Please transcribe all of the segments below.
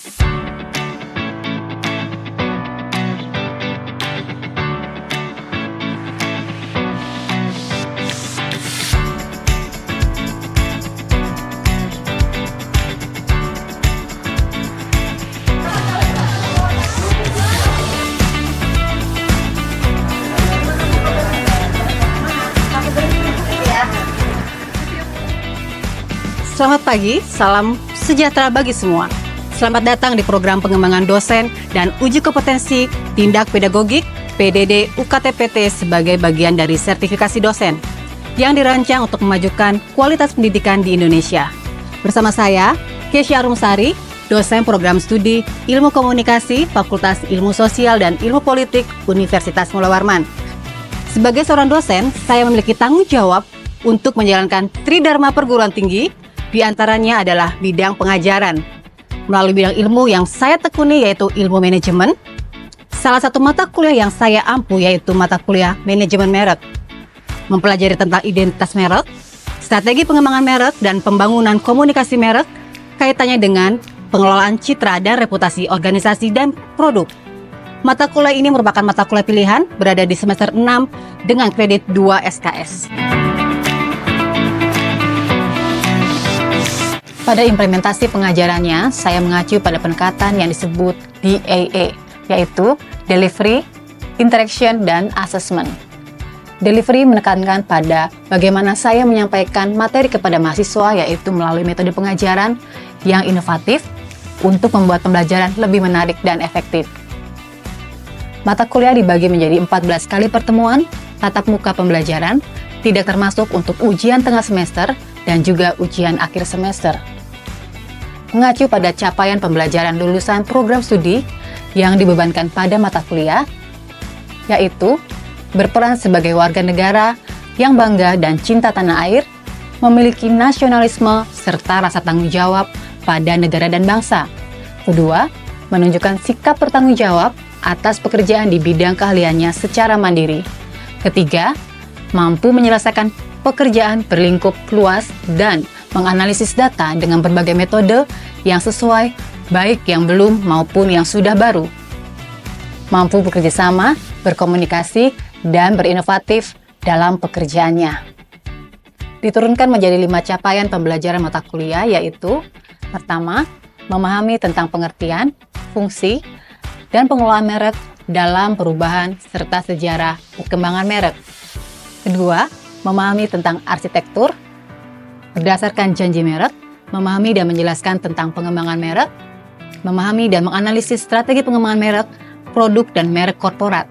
Selamat pagi, salam sejahtera bagi semua. Selamat datang di program pengembangan dosen dan uji kompetensi tindak pedagogik PDD UKT-PT sebagai bagian dari sertifikasi dosen yang dirancang untuk memajukan kualitas pendidikan di Indonesia. Bersama saya, Kesya Arumsari, dosen program studi Ilmu Komunikasi Fakultas Ilmu Sosial dan Ilmu Politik Universitas Mula Warman. Sebagai seorang dosen, saya memiliki tanggung jawab untuk menjalankan Tridharma perguruan tinggi. Di antaranya adalah bidang pengajaran. Melalui bidang ilmu yang saya tekuni yaitu ilmu manajemen. Salah satu mata kuliah yang saya ampu yaitu mata kuliah manajemen merek. Mempelajari tentang identitas merek, strategi pengembangan merek dan pembangunan komunikasi merek, kaitannya dengan pengelolaan citra dan reputasi organisasi dan produk. Mata kuliah ini merupakan mata kuliah pilihan berada di semester 6 dengan kredit 2 SKS. Pada implementasi pengajarannya, saya mengacu pada pendekatan yang disebut DAA, yaitu Delivery, Interaction, dan Assessment. Delivery menekankan pada bagaimana saya menyampaikan materi kepada mahasiswa, yaitu melalui metode pengajaran yang inovatif untuk membuat pembelajaran lebih menarik dan efektif. Mata kuliah dibagi menjadi 14 kali pertemuan, tatap muka pembelajaran, tidak termasuk untuk ujian tengah semester dan juga ujian akhir semester. Mengacu pada capaian pembelajaran lulusan program studi yang dibebankan pada mata kuliah, yaitu berperan sebagai warga negara yang bangga dan cinta tanah air, memiliki nasionalisme serta rasa tanggung jawab pada negara dan bangsa. Kedua, menunjukkan sikap bertanggung jawab atas pekerjaan di bidang keahliannya secara mandiri. Ketiga, mampu menyelesaikan pekerjaan berlingkup luas dan menganalisis data dengan berbagai metode yang sesuai, baik yang belum maupun yang sudah baru. Mampu bekerja sama, berkomunikasi, dan berinovatif dalam pekerjaannya. Diturunkan menjadi 5 capaian pembelajaran mata kuliah, yaitu pertama, memahami tentang pengertian, fungsi, dan pengelolaan merek dalam perubahan serta sejarah perkembangan merek. Kedua, memahami tentang arsitektur, berdasarkan janji merek, memahami dan menjelaskan tentang pengembangan merek, memahami dan menganalisis strategi pengembangan merek, produk dan merek korporat,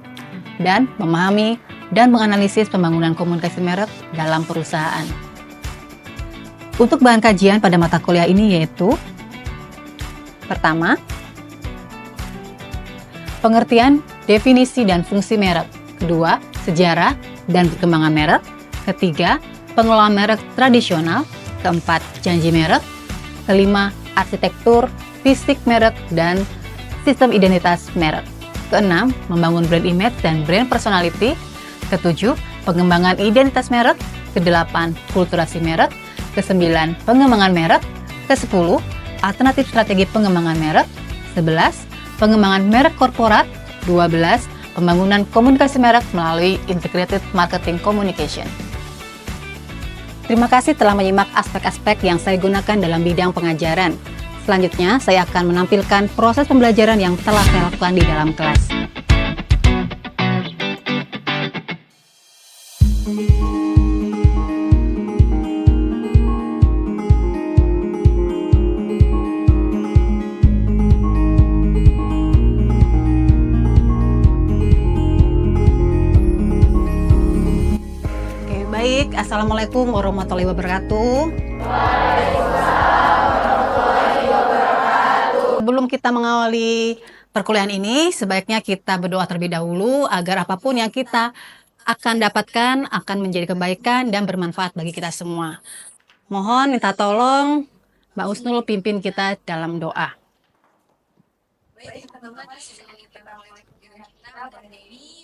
dan memahami dan menganalisis pembangunan komunikasi merek dalam perusahaan. Untuk bahan kajian pada mata kuliah ini yaitu pertama, pengertian, definisi, dan fungsi merek. Kedua, sejarah dan perkembangan merek. Ketiga, pengelolaan merek tradisional. Keempat, janji merek. Kelima, arsitektur, fisik merek, dan sistem identitas merek. Keenam, membangun brand image dan brand personality. Ketujuh, pengembangan identitas merek. Kedelapan, kulturasi merek. Kesembilan, pengembangan merek. Kesepuluh, alternatif strategi pengembangan merek. 11, pengembangan merek korporat. 12, pembangunan komunikasi merek melalui integrated marketing communication. Terima kasih telah menyimak aspek-aspek yang saya gunakan dalam bidang pengajaran. Selanjutnya, saya akan menampilkan proses pembelajaran yang telah saya lakukan di dalam kelas. Baik, Assalamualaikum warahmatullahi wabarakatuh. Sebelum kita mengawali perkuliahan ini, sebaiknya kita berdoa terlebih dahulu agar apapun yang kita akan dapatkan akan menjadi kebaikan dan bermanfaat bagi kita semua. Mohon minta tolong Mbak Usnul pimpin kita dalam doa. Baik, teman-teman,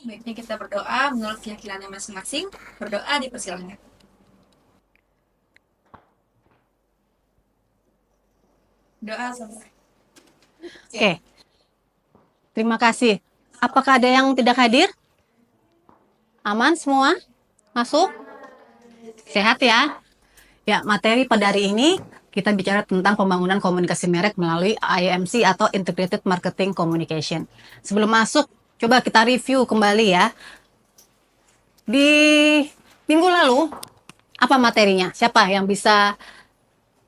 baiknya kita berdoa menurut keyakinannya masing-masing. Berdoa dipersilakan. Doa selesai. Oke, terima kasih. Apakah ada yang tidak hadir? Aman semua? Masuk? Sehat ya? Ya, materi pada hari ini kita bicara tentang pembangunan komunikasi merek melalui IMC atau Integrated Marketing Communication. Sebelum masuk, coba kita review kembali ya. Di minggu lalu, apa materinya? Siapa yang bisa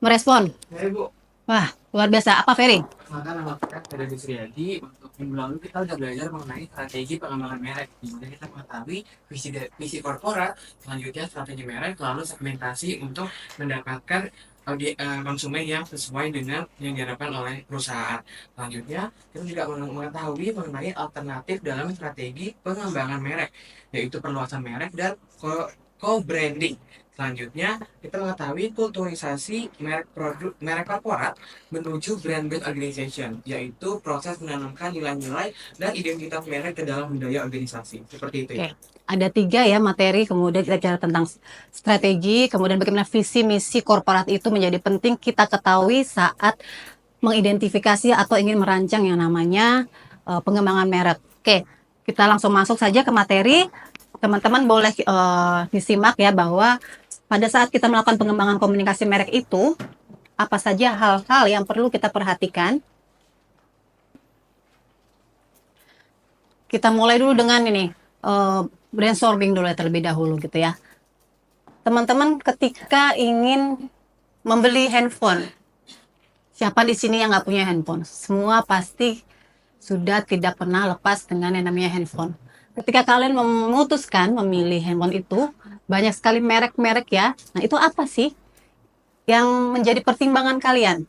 merespon? Ya, Ibu. Wah, luar biasa. Apa, Ferry? Maka nama saya Ferry Suryadi. Untuk minggu lalu kita udah belajar mengenai strategi pengembangan merek. Di mana kita mengetahui visi korporat, selanjutnya strategi merek, lalu segmentasi untuk mendapatkan konsumen yang sesuai dengan yang diharapkan oleh perusahaan. Selanjutnya, kita juga mengetahui mengenai alternatif dalam strategi pengembangan merek, yaitu perluasan merek dan co-branding. Selanjutnya, kita mengetahui kulturisasi merek korporat menuju brand-based organization, yaitu proses menanamkan nilai-nilai dan identitas merek ke dalam budaya organisasi. Seperti itu ya. Oke. Ada 3 ya materi, kemudian kita bicara tentang strategi, kemudian bagaimana visi misi korporat itu menjadi penting kita ketahui saat mengidentifikasi atau ingin merancang yang namanya pengembangan merek. Oke, kita langsung masuk saja ke materi. Teman-teman boleh disimak ya bahwa pada saat kita melakukan pengembangan komunikasi merek itu, apa saja hal-hal yang perlu kita perhatikan. Kita mulai dulu dengan ini, brainstorming dulu ya terlebih dahulu gitu ya. Teman-teman ketika ingin membeli handphone, siapa di sini yang nggak punya handphone? Semua pasti sudah tidak pernah lepas dengan yang namanya handphone. Ketika kalian memutuskan memilih handphone itu, banyak sekali merek-merek ya. Nah, itu apa sih yang menjadi pertimbangan kalian?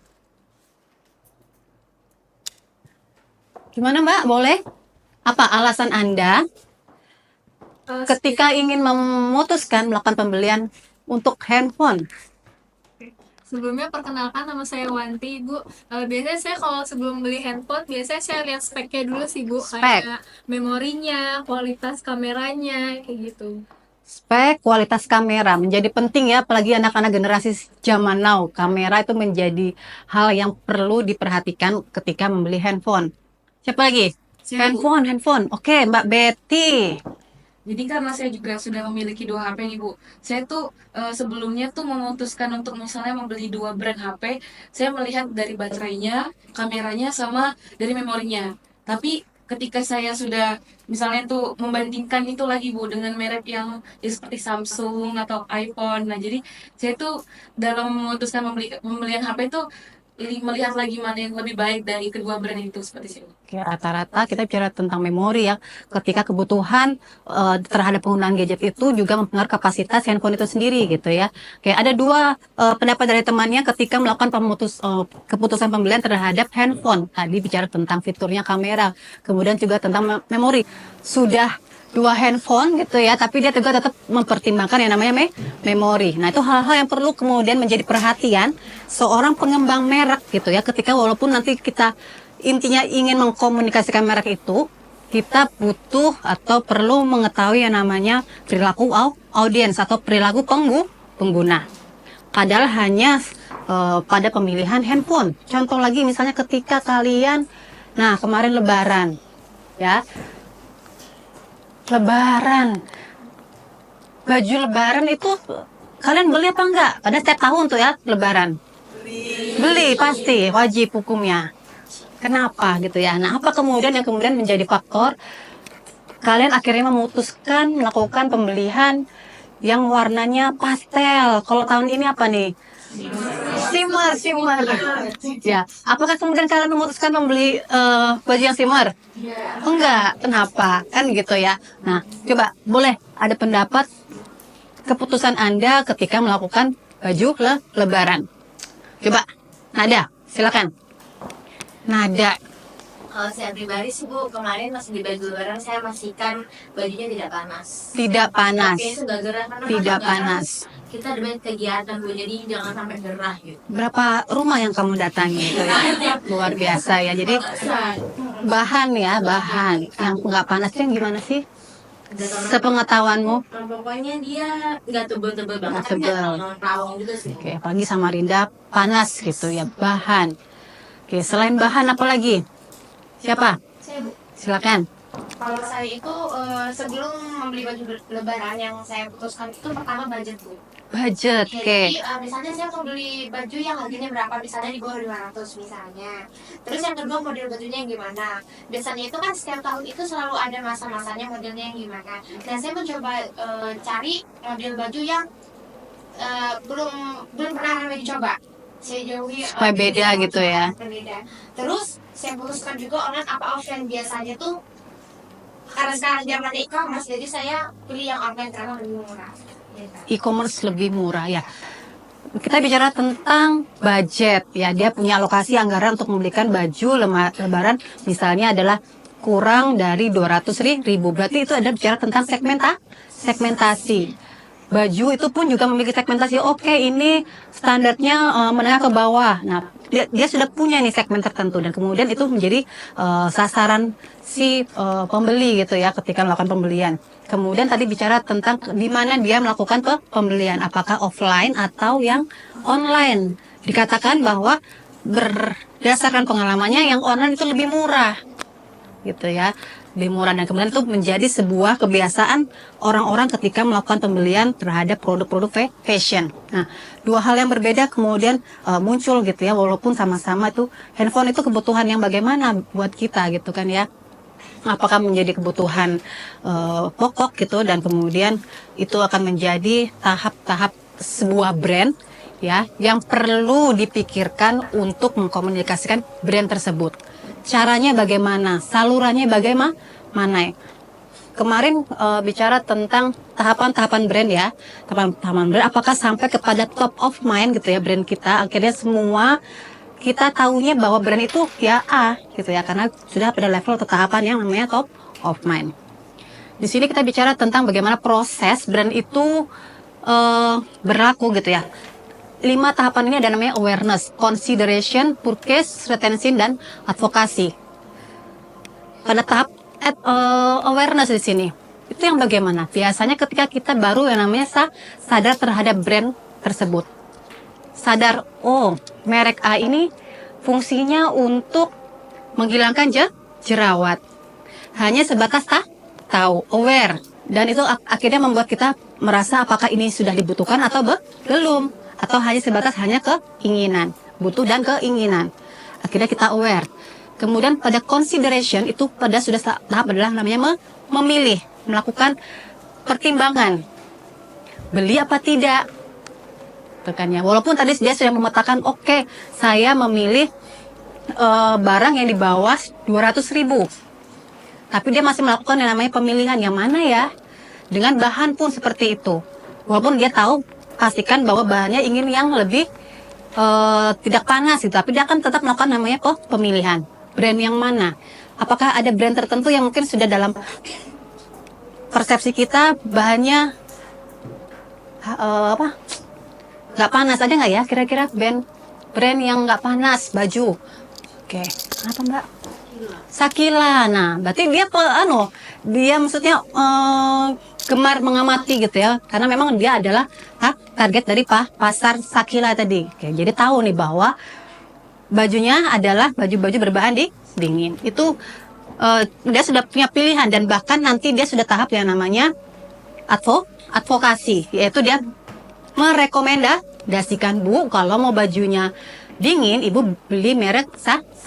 Gimana Mbak? Boleh? Apa alasan Anda ketika ingin memutuskan melakukan pembelian untuk handphone? Sebelumnya perkenalkan nama saya Wanti, Bu. Biasanya saya kalau sebelum beli handphone, biasanya saya lihat speknya dulu sih, Bu. Spek. Kayak memorinya, kualitas kameranya, kayak gitu. Spek, kualitas kamera menjadi penting ya, apalagi anak-anak generasi zaman now. Kamera itu menjadi hal yang perlu diperhatikan ketika membeli handphone. Siapa lagi? Handphone. Oke, Mbak Betty. Jadi karena saya juga sudah memiliki 2 HP nih Bu, saya tuh sebelumnya tuh memutuskan untuk misalnya membeli 2 brand HP, saya melihat dari baterainya, kameranya, sama dari memorinya. Tapi ketika saya sudah misalnya tuh membandingkan itu lagi Bu dengan merek yang ya seperti Samsung atau iPhone, nah jadi saya tuh dalam memutuskan pembelian HP tuh melihat lagi mana yang lebih baik dari kedua brand itu seperti itu. Oke, rata-rata kita bicara tentang memori ya. Ketika kebutuhan terhadap penggunaan gadget itu juga mempengaruhi kapasitas handphone itu sendiri gitu ya. Oke, ada 2 pendapat dari temannya ketika melakukan keputusan pembelian terhadap handphone. Tadi bicara tentang fiturnya kamera, kemudian juga tentang memori. Sudah 2 handphone gitu ya, tapi dia juga tetap mempertimbangkan yang namanya memori. Nah, itu hal-hal yang perlu kemudian menjadi perhatian seorang pengembang merek gitu ya. Ketika walaupun nanti kita intinya ingin mengkomunikasikan merek itu, kita butuh atau perlu mengetahui yang namanya perilaku audiens atau perilaku pengguna. Padahal hanya pada pemilihan handphone. Contoh lagi misalnya ketika kalian, nah kemarin Lebaran, ya. Lebaran, baju Lebaran itu kalian beli apa enggak? Pada setiap tahun tuh ya Lebaran. Beli pasti, wajib hukumnya. Kenapa gitu ya? Nah, apa kemudian yang kemudian menjadi faktor kalian akhirnya memutuskan melakukan pembelian yang warnanya pastel? Kalau tahun ini apa nih? Shimmer. Ya, apakah kemudian kalian memutuskan membeli baju yang shimmer? Enggak, kenapa? Kan gitu ya. Nah, coba boleh ada pendapat keputusan Anda ketika melakukan baju Lebaran. Coba, Nada, silakan. Nada. Kalau saya pribadi sih Bu, kemarin pas di baju lebaran saya pastikan bajunya tidak panas. Tidak panas. Oke, itu gak gerah karena Tidak kalau panas. kita ada banyak kegiatan Bu, jadi jangan sampai gerah gitu. Berapa rumah yang kamu datangi? Luar biasa ya. Jadi bahan yang nggak panas itu yang gimana sih? Sepengetahuanmu? Pokoknya dia nggak tebel-tebel banget, Nggak tebel. rawang juga sih. Oke, apalagi Samarinda panas gitu ya, bahan. Oke, selain bahan apa lagi? Siapa? Saya Bu. Silakan. Kalau saya itu sebelum membeli baju lebaran yang saya putuskan itu pertama budget Bu. Budget, Ya, oke. jadi misalnya saya mau beli baju yang harganya berapa, misalnya di bawah 500 misalnya. Terus yang kedua model bajunya yang gimana. Biasanya itu kan setiap tahun itu selalu ada masa-masanya modelnya yang gimana. Dan saya mencoba cari model baju yang belum pernah kami dicoba. Saya jauhi Supaya beda gitu ya. berbeda. Terus saya putuskan juga online apa offline. Biasanya tuh karena sekarang zaman e-commerce, jadi saya pilih yang online karena lebih murah. Gitu. E-commerce lebih murah ya. Kita bicara tentang budget ya. Dia punya alokasi anggaran untuk membelikan baju lebaran misalnya adalah kurang dari 200.000. Berarti itu ada bicara tentang segmentasi. Baju itu pun juga memiliki segmentasi. Oke, ini standarnya menengah ke bawah. Nah, dia sudah punya nih segmen tertentu dan kemudian itu menjadi sasaran si pembeli gitu ya ketika melakukan pembelian. Kemudian tadi bicara tentang di mana dia melakukan pembelian, apakah offline atau yang online. Dikatakan bahwa berdasarkan pengalamannya yang online itu lebih murah, gitu ya, lebih murah dan kemudian itu menjadi sebuah kebiasaan orang-orang ketika melakukan pembelian terhadap produk-produk fashion. Nah, dua hal yang berbeda kemudian muncul gitu ya, walaupun sama-sama itu handphone itu kebutuhan yang bagaimana buat kita gitu kan ya. Apakah menjadi kebutuhan pokok gitu dan kemudian itu akan menjadi tahap-tahap sebuah brand ya yang perlu dipikirkan untuk mengkomunikasikan brand tersebut. Caranya bagaimana, salurannya bagaimana? Kemarin bicara tentang tahapan-tahapan brand ya, tahapan brand apakah sampai kepada top of mind gitu ya brand kita, akhirnya semua kita tahunya bahwa brand itu ya A gitu ya, karena sudah pada level atau tahapan yang namanya top of mind. Di sini kita bicara tentang bagaimana proses brand itu berlaku gitu ya. 5 tahapan ini ada namanya awareness, consideration, purchase, retention, dan advokasi. Pada tahap awareness di sini, itu yang bagaimana? Biasanya ketika kita baru yang namanya sadar terhadap brand tersebut. Sadar, oh merek A ini fungsinya untuk menghilangkan jerawat. Hanya sebatas tahu, aware. Dan itu akhirnya membuat kita merasa apakah ini sudah dibutuhkan atau belum. Atau hanya sebatas keinginan, butuh dan keinginan. Akhirnya kita aware. Kemudian pada consideration itu pada sudah tahap adalah namanya memilih, melakukan pertimbangan. Beli apa tidak? Tekannya. Walaupun tadi dia sudah memetakan, oke, saya memilih barang yang di bawah 200.000. Tapi dia masih melakukan yang namanya pemilihan yang mana ya? Dengan bahan pun seperti itu. Walaupun dia tahu, pastikan bahwa bahannya ingin yang lebih tidak panas gitu, tapi dia akan tetap melakukan namanya pemilihan. Brand yang mana? Apakah ada brand tertentu yang mungkin sudah dalam persepsi kita bahannya nggak panas, ada nggak ya kira-kira brand yang nggak panas baju? Oke, apa Mbak? Sakila. Nah, berarti dia maksudnya gemar mengamati gitu ya, karena memang dia adalah target dari pasar Sakila tadi. Oke, jadi tahu nih bahwa bajunya adalah baju-baju berbahan dingin. Itu dia sudah punya pilihan dan bahkan nanti dia sudah tahap yang namanya advokasi, yaitu dia merekomendasikan, Bu, kalau mau bajunya dingin, Ibu beli merek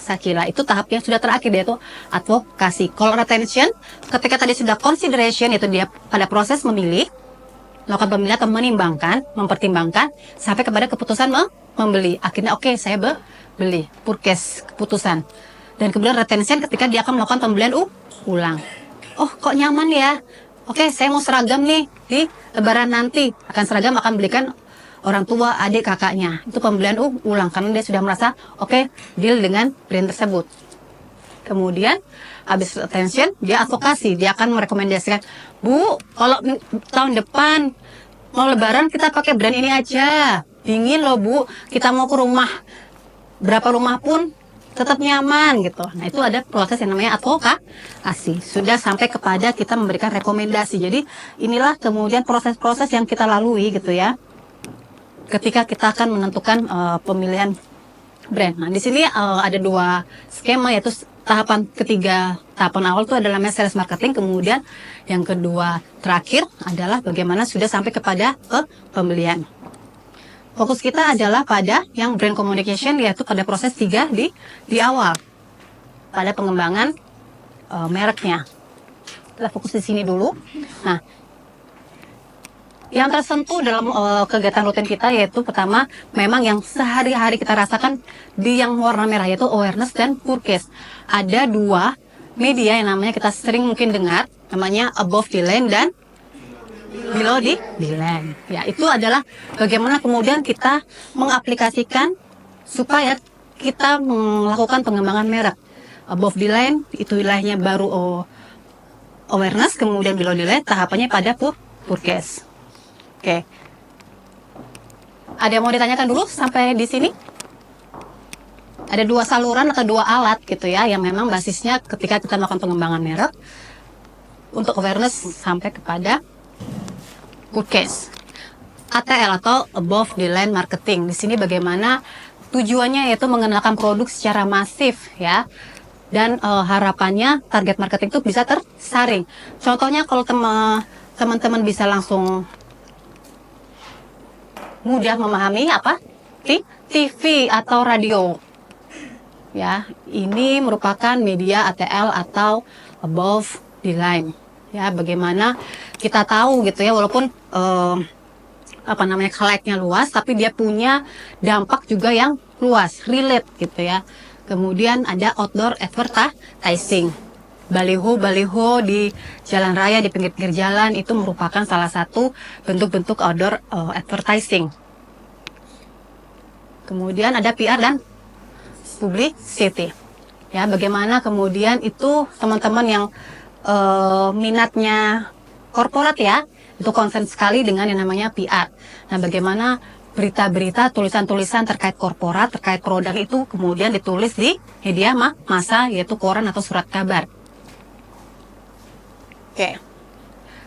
Sakila. Itu tahap yang sudah terakhir, yaitu advokasi. Kalau retention, ketika tadi sudah consideration, yaitu dia pada proses memilih, melakukan pemilihan atau mempertimbangkan, sampai kepada keputusan membeli. Akhirnya oke, saya beli, purchase, keputusan. Dan kemudian retention ketika dia akan melakukan pembelian ulang. Oh, kok nyaman ya? Oke, saya mau seragam nih di lebaran nanti. Akan seragam, akan belikan orang tua, adik, kakaknya. Itu pembelian ulang karena dia sudah merasa oke, deal dengan brand tersebut. Kemudian habis retention, dia advokasi, dia akan merekomendasikan, Bu, kalau tahun depan mau lebaran kita pakai brand ini aja. Dingin loh, Bu. Kita mau ke rumah, berapa rumah pun tetap nyaman gitu. Nah, itu ada proses yang namanya advokasi. Sudah sampai kepada kita memberikan rekomendasi. Jadi inilah kemudian proses-proses yang kita lalui gitu ya, ketika kita akan menentukan pemilihan brand. Nah, di sini ada dua skema, yaitu tahapan ketiga, tahapan awal itu adalah sales marketing, kemudian yang kedua terakhir adalah bagaimana sudah sampai kepada pembelian. Fokus kita adalah pada yang brand communication, yaitu pada proses 3 di awal, pada pengembangan mereknya. Kita fokus di sini dulu. Nah, yang tersentuh dalam kegiatan rutin kita yaitu pertama, memang yang sehari-hari kita rasakan di yang warna merah, yaitu awareness dan purchase. Ada dua media yang namanya kita sering mungkin dengar, namanya above the line dan below the line. Ya, itu adalah bagaimana kemudian kita mengaplikasikan supaya kita melakukan pengembangan merek. Above the line itu wilayahnya baru awareness, kemudian below the line tahapannya pada purchase. Oke. Ada yang mau ditanyakan dulu sampai di sini? Ada dua saluran atau dua alat gitu ya, yang memang basisnya ketika kita melakukan pengembangan merek untuk awareness sampai kepada purchase. ATL atau above the line marketing. Di sini bagaimana tujuannya yaitu mengenalkan produk secara masif ya. Dan harapannya target marketing itu bisa tersaring. Contohnya kalau teman-teman bisa langsung mudah memahami apa? TV atau radio. Ya, ini merupakan media ATL atau above the line. Ya, bagaimana kita tahu gitu ya, walaupun like-nya luas, tapi dia punya dampak juga yang luas, relate gitu ya. Kemudian ada outdoor advertising. Baliho-baliho di jalan raya, di pinggir-pinggir jalan itu merupakan salah satu bentuk-bentuk outdoor advertising. Kemudian ada PR dan publicity. Ya, bagaimana kemudian itu teman-teman yang minatnya korporat ya, itu konsen sekali dengan yang namanya PR. Nah, bagaimana berita-berita, tulisan-tulisan terkait korporat, terkait produk itu kemudian ditulis di media massa, yaitu koran atau surat kabar. Oke.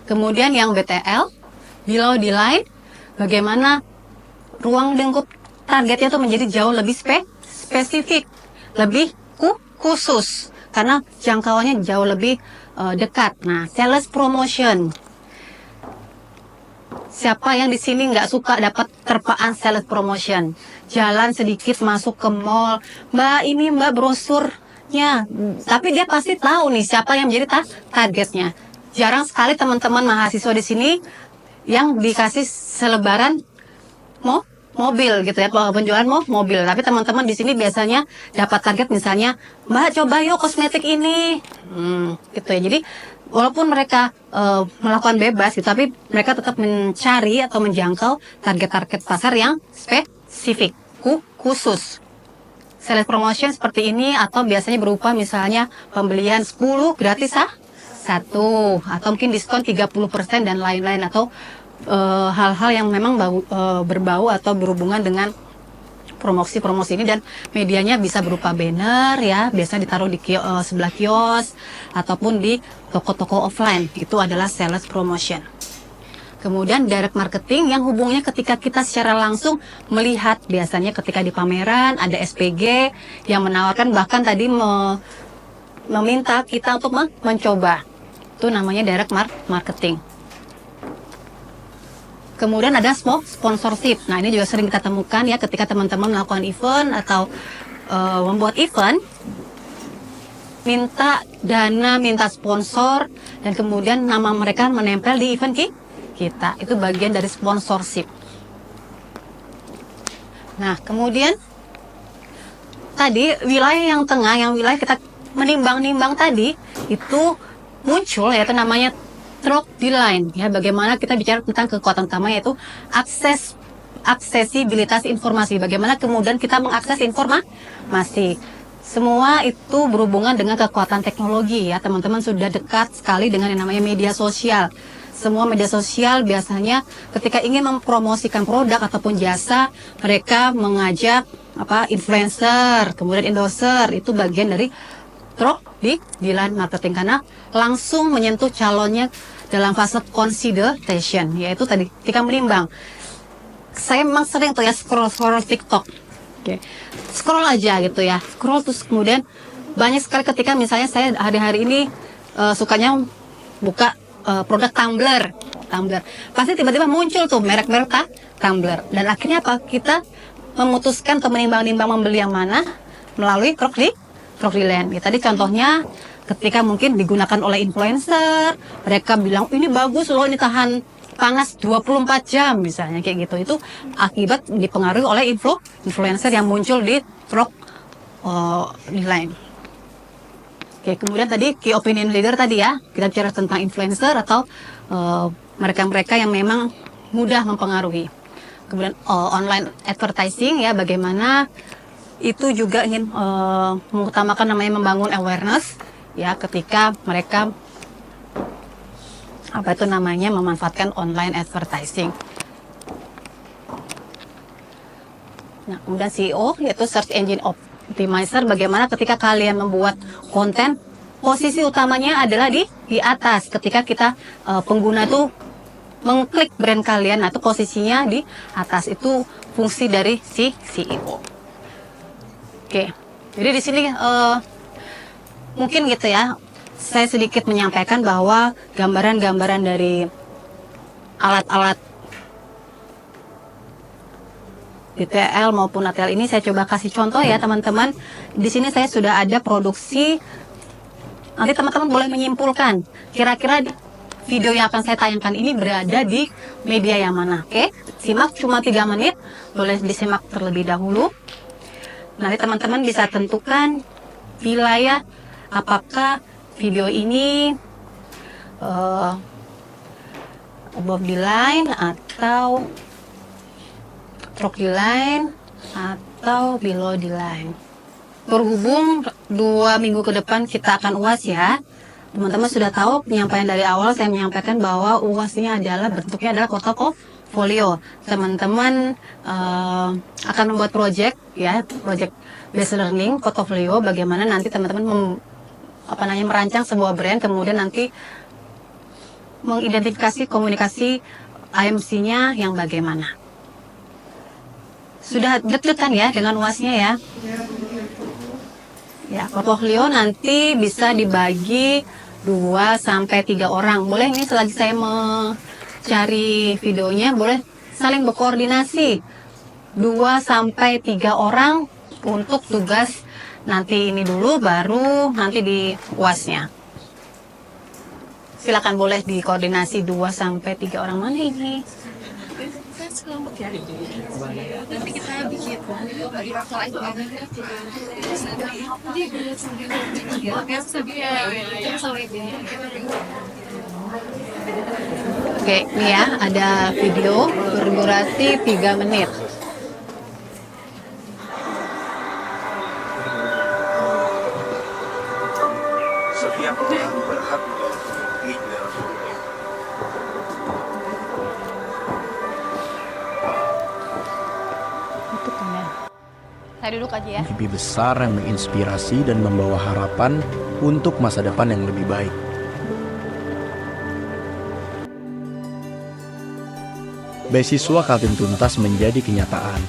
Kemudian yang BTL, below the line, bagaimana ruang lingkup targetnya itu menjadi jauh lebih spesifik, lebih khusus, karena jangkauannya jauh lebih dekat. Nah, sales promotion. Siapa yang di sini nggak suka dapat terpaan sales promotion? Jalan sedikit masuk ke mall, Mbak ini Mbak brosurnya, tapi dia pasti tahu nih siapa yang menjadi targetnya. Jarang sekali teman-teman mahasiswa di sini yang dikasih selebaran mobil gitu ya, penjualan mobil. Tapi teman-teman di sini biasanya dapat target misalnya, Mbak coba yuk kosmetik ini, gitu ya. Jadi walaupun mereka melakukan bebas gitu, tapi mereka tetap mencari atau menjangkau target-target pasar yang spesifik, khusus. Sales promotion seperti ini atau biasanya berupa misalnya pembelian 10 gratis 1, atau mungkin diskon 30% dan lain-lain, atau hal-hal yang memang berbau atau berhubungan dengan promosi ini, dan medianya bisa berupa banner ya, biasa ditaruh di sebelah kios ataupun di toko-toko offline. Itu adalah sales promotion. Kemudian direct marketing yang hubungnya ketika kita secara langsung melihat, biasanya ketika di pameran ada SPG yang menawarkan, bahkan tadi meminta kita untuk mencoba. Itu namanya direct marketing. Kemudian ada sponsorship. Nah, ini juga sering kita temukan ya ketika teman-teman melakukan event atau membuat event, minta dana, minta sponsor, dan kemudian nama mereka menempel di event kita. Itu bagian dari sponsorship. Nah, kemudian tadi wilayah yang tengah, yang wilayah kita menimbang-nimbang tadi, itu muncul yaitu namanya through the line ya. Bagaimana kita bicara tentang kekuatan utama yaitu aksesibilitas informasi. Bagaimana kemudian kita mengakses informasi. Semua itu berhubungan dengan kekuatan teknologi ya. Teman-teman sudah dekat sekali dengan yang namanya media sosial. Semua media sosial biasanya ketika ingin mempromosikan produk ataupun jasa, mereka mengajak influencer, kemudian endorser. Itu bagian dari di line marketing, karena langsung menyentuh calonnya dalam fase consideration, yaitu tadi ketika menimbang. Saya memang sering tuh ya scroll TikTok, Oke. Scroll aja gitu ya. Scroll terus kemudian banyak sekali ketika misalnya saya hari-hari ini sukanya buka produk tumbler. Pasti tiba-tiba muncul tuh merek-merek tumbler. Dan akhirnya apa? Kita memutuskan atau menimbang-nimbang membeli yang mana melalui Crocodile. Ya, tadi contohnya ketika mungkin digunakan oleh influencer, mereka bilang ini bagus loh, ini tahan panas 24 jam misalnya kayak gitu. Itu akibat dipengaruhi oleh influencer yang muncul di Crocodile. Oke, kemudian tadi key opinion leader tadi ya, kita bicara tentang influencer atau mereka-mereka yang memang mudah mempengaruhi. Kemudian online advertising ya, bagaimana itu juga ingin mengutamakan namanya membangun awareness ya ketika mereka memanfaatkan online advertising. Nah, kemudian CEO yaitu search engine optimizer, bagaimana ketika kalian membuat konten posisi utamanya adalah di atas ketika kita pengguna tuh mengklik brand kalian, atau posisinya di atas, itu fungsi dari si CEO. Oke, jadi di sini mungkin gitu ya, saya sedikit menyampaikan bahwa gambaran-gambaran dari alat-alat DTL maupun ATL ini saya coba kasih contoh ya teman-teman. Di sini saya sudah ada produksi. Nanti teman-teman boleh menyimpulkan kira-kira video yang akan saya tayangkan ini berada di media yang mana. Oke, simak cuma 3 menit, boleh disimak terlebih dahulu. Nanti teman-teman bisa tentukan wilayah apakah video ini above the line atau stroke the line atau below the line. Berhubung 2 minggu ke depan kita akan UAS ya, teman-teman sudah tahu penyampaian dari awal saya menyampaikan bahwa UASnya adalah bentuknya adalah portofolio. Teman-teman akan membuat project ya, project based learning portfolio, bagaimana nanti teman-teman merancang sebuah brand, kemudian nanti mengidentifikasi komunikasi IMC-nya yang bagaimana. Sudah deg-degan ya dengan UASnya ya. Ya, portfolio nanti bisa dibagi 2-3 orang. Boleh ini selagi saya mencari videonya, boleh saling berkoordinasi 2-3 orang untuk tugas nanti ini dulu, baru nanti di UASnya. Silakan boleh dikoordinasi 2-3 orang. Mana ini? Nanti kita bikin bagi waktu Oke, ini ya ada video berdurasi 3 menit. Setiap orang berhak untuk memilih dalam hidupnya. Itu kan ya. Saya duduk aja ya. Mimpi besar yang menginspirasi dan membawa harapan untuk masa depan yang lebih baik. Beasiswa Kaltim Tuntas menjadi kenyataan.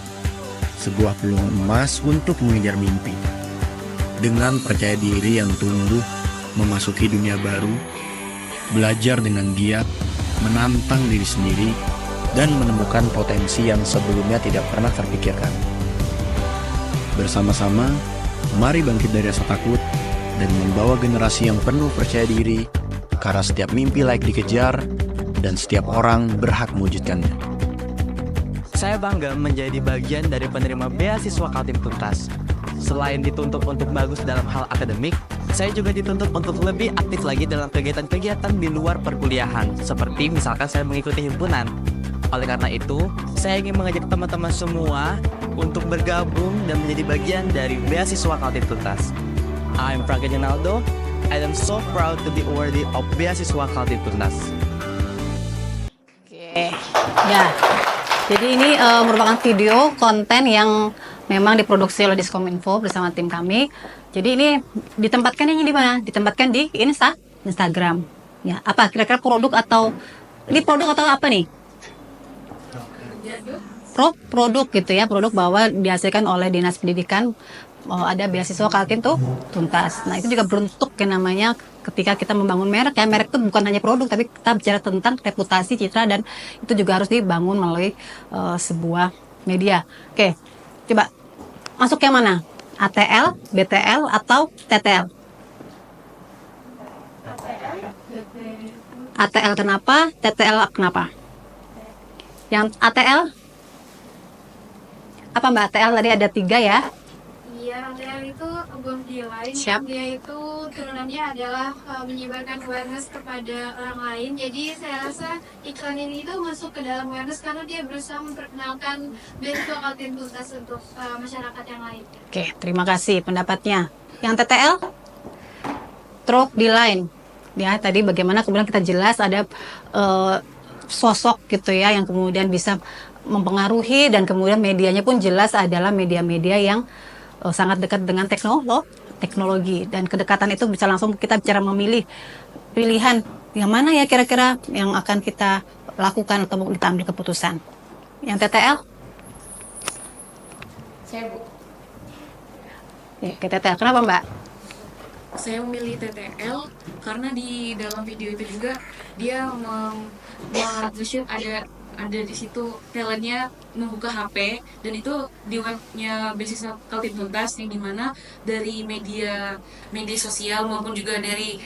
Sebuah peluang emas untuk mengejar mimpi. Dengan percaya diri yang tumbuh, memasuki dunia baru, belajar dengan giat, menantang diri sendiri, dan menemukan potensi yang sebelumnya tidak pernah terpikirkan. Bersama-sama, mari bangkit dari rasa takut dan membawa generasi yang penuh percaya diri, karena setiap mimpi layak dikejar dan setiap orang berhak mewujudkannya. Saya bangga menjadi bagian dari penerima beasiswa Kaltim Tuntas. Selain dituntut untuk bagus dalam hal akademik, saya juga dituntut untuk lebih aktif lagi dalam kegiatan-kegiatan di luar perkuliahan, seperti misalkan saya mengikuti himpunan. Oleh karena itu, saya ingin mengajak teman-teman semua untuk bergabung dan menjadi bagian dari beasiswa Kaltim Tuntas. I'm Franky Ronaldo, and I'm so proud to be worthy of beasiswa Kaltim Tuntas. Oke, ya. Jadi ini merupakan video konten yang memang diproduksi oleh Diskominfo bersama tim kami. Jadi ini ditempatkannya di mana? Ditempatkan di Instagram. Ya, apa kira-kira produk atau ini produk atau apa nih? produk gitu ya, produk bahwa dihasilkan oleh Dinas Pendidikan, ada beasiswa Kaltim tuh tuntas. Nah, itu juga bentuk yang namanya ketika kita membangun merek ya. Merek itu bukan hanya produk, tapi kita bicara tentang reputasi, citra, dan itu juga harus dibangun melalui sebuah media. Oke, coba masuk yang mana? ATL, BTL, atau TTL? ATL kenapa? TTL kenapa? Yang ATL? Apa Mbak ATL tadi ada 3 ya? Iya, ATL itu kebun nilai. Siap. Dia itu turunannya adalah menyebarkan awareness kepada orang lain. Jadi saya rasa iklan ini itu masuk ke dalam awareness karena dia berusaha memperkenalkan beasiswa Kaltim Tuntas untuk masyarakat yang lain. Oke, terima kasih pendapatnya. Yang TTL? Truk di line. Ya, tadi bagaimana kemudian kita jelas ada sosok gitu ya yang kemudian bisa mempengaruhi, dan kemudian medianya pun jelas adalah media-media yang sangat dekat dengan teknologi, dan kedekatan itu bisa langsung kita bicara memilih pilihan yang mana ya kira-kira yang akan kita lakukan atau kita ambil keputusan. Yang TTL? Saya Bu, Ya, ke TTL. Kenapa Mbak? saya memilih TTL karena di dalam video itu juga dia nge-shoot ada di situ talentnya membuka HP, dan itu di webnya beasiswa Kaltim Tuntas, yang dimana dari media sosial maupun juga dari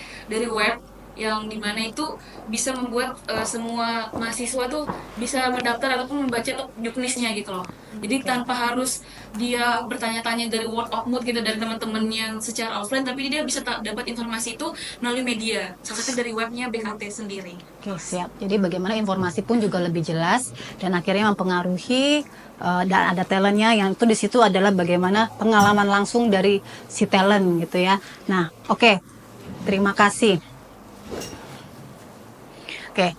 web, yang dimana itu bisa membuat semua mahasiswa tuh bisa mendaftar ataupun membaca tuh juknisnya gitu loh. Jadi tanpa harus dia bertanya-tanya dari word of mouth gitu dari teman-teman yang secara offline, tapi dia bisa dapat informasi itu melalui media, salah satu dari webnya BKT sendiri. Oke, siap. Jadi bagaimana informasi pun juga lebih jelas dan akhirnya mempengaruhi, dan ada talentnya yang itu di situ adalah bagaimana pengalaman langsung dari si talent gitu ya. Nah, oke. Terima kasih. Oke.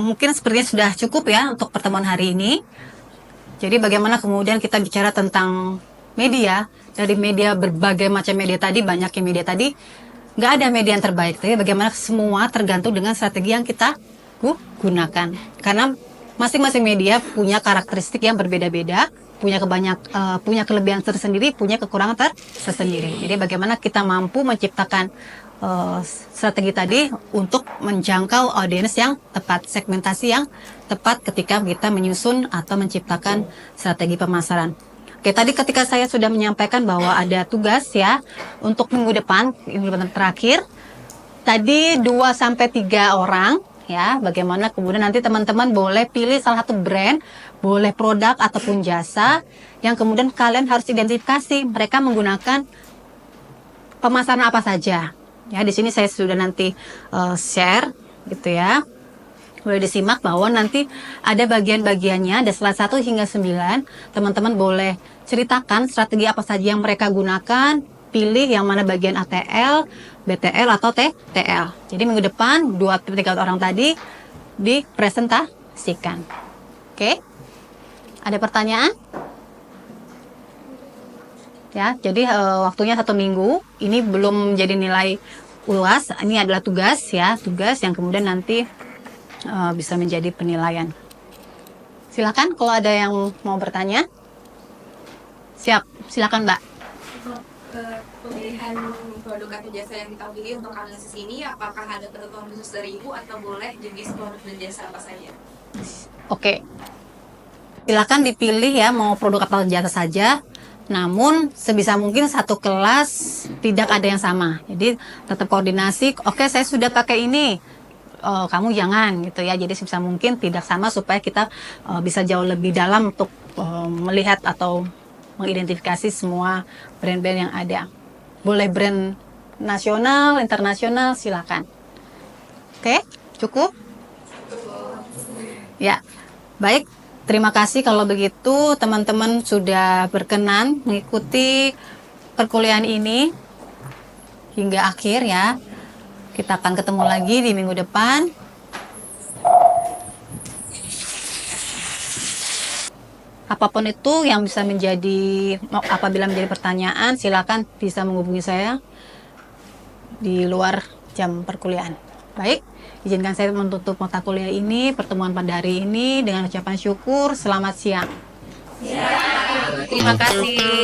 Mungkin sepertinya sudah cukup ya untuk pertemuan hari ini. Jadi bagaimana kemudian kita bicara tentang media, dari media berbagai macam media tadi, banyaknya media tadi, nggak ada media yang terbaik. Tapi bagaimana semua tergantung dengan strategi yang kita gunakan. Karena masing-masing media punya karakteristik yang berbeda-beda, punya kelebihan tersendiri, punya kekurangan tersendiri. Jadi bagaimana kita mampu menciptakan strategi tadi untuk menjangkau audiens yang tepat, segmentasi yang tepat ketika kita menyusun atau menciptakan strategi pemasaran. Oke, tadi ketika saya sudah menyampaikan bahwa ada tugas ya untuk minggu depan, terakhir, tadi 2-3 orang ya, bagaimana kemudian nanti teman-teman boleh pilih salah satu brand, boleh produk ataupun jasa yang kemudian kalian harus identifikasi mereka menggunakan pemasaran apa saja. Ya, di sini saya sudah nanti share gitu ya. Boleh disimak bahwa nanti ada bagian-bagiannya, ada salah 1 hingga 9. Teman-teman boleh ceritakan strategi apa saja yang mereka gunakan, pilih yang mana bagian ATL, BTL atau TTL. Jadi minggu depan 2-3 orang tadi dipresentasikan. Oke? Ada pertanyaan? Ya, jadi waktunya 1 minggu. Ini belum jadi nilai UAS. Ini adalah tugas ya, tugas yang kemudian nanti bisa menjadi penilaian. Silakan kalau ada yang mau bertanya. Siap, silakan Mbak. Pemilihan produk atau jasa yang kita pilih untuk analisis ini, apakah ada ketentuan khusus dari Ibu atau boleh jenis produk dan jasa apa saja? Oke. Silakan dipilih ya, mau produk atau jasa saja. Namun sebisa mungkin satu kelas tidak ada yang sama. Jadi tetap koordinasi. Oke, saya sudah pakai ini. Kamu jangan gitu ya. Jadi sebisa mungkin tidak sama supaya kita bisa jauh lebih dalam untuk melihat atau mengidentifikasi semua brand-brand yang ada. Boleh brand nasional, internasional, silakan. Oke, cukup? Ya, baik. Terima kasih kalau begitu teman-teman sudah berkenan mengikuti perkuliahan ini hingga akhir ya. Kita akan ketemu lagi di minggu depan. Apapun itu yang bisa menjadi, apabila menjadi pertanyaan, silakan bisa menghubungi saya di luar jam perkuliahan. Baik, izinkan saya menutup mata kuliah ini, pertemuan pada hari ini dengan ucapan syukur. Selamat siang. Terima kasih.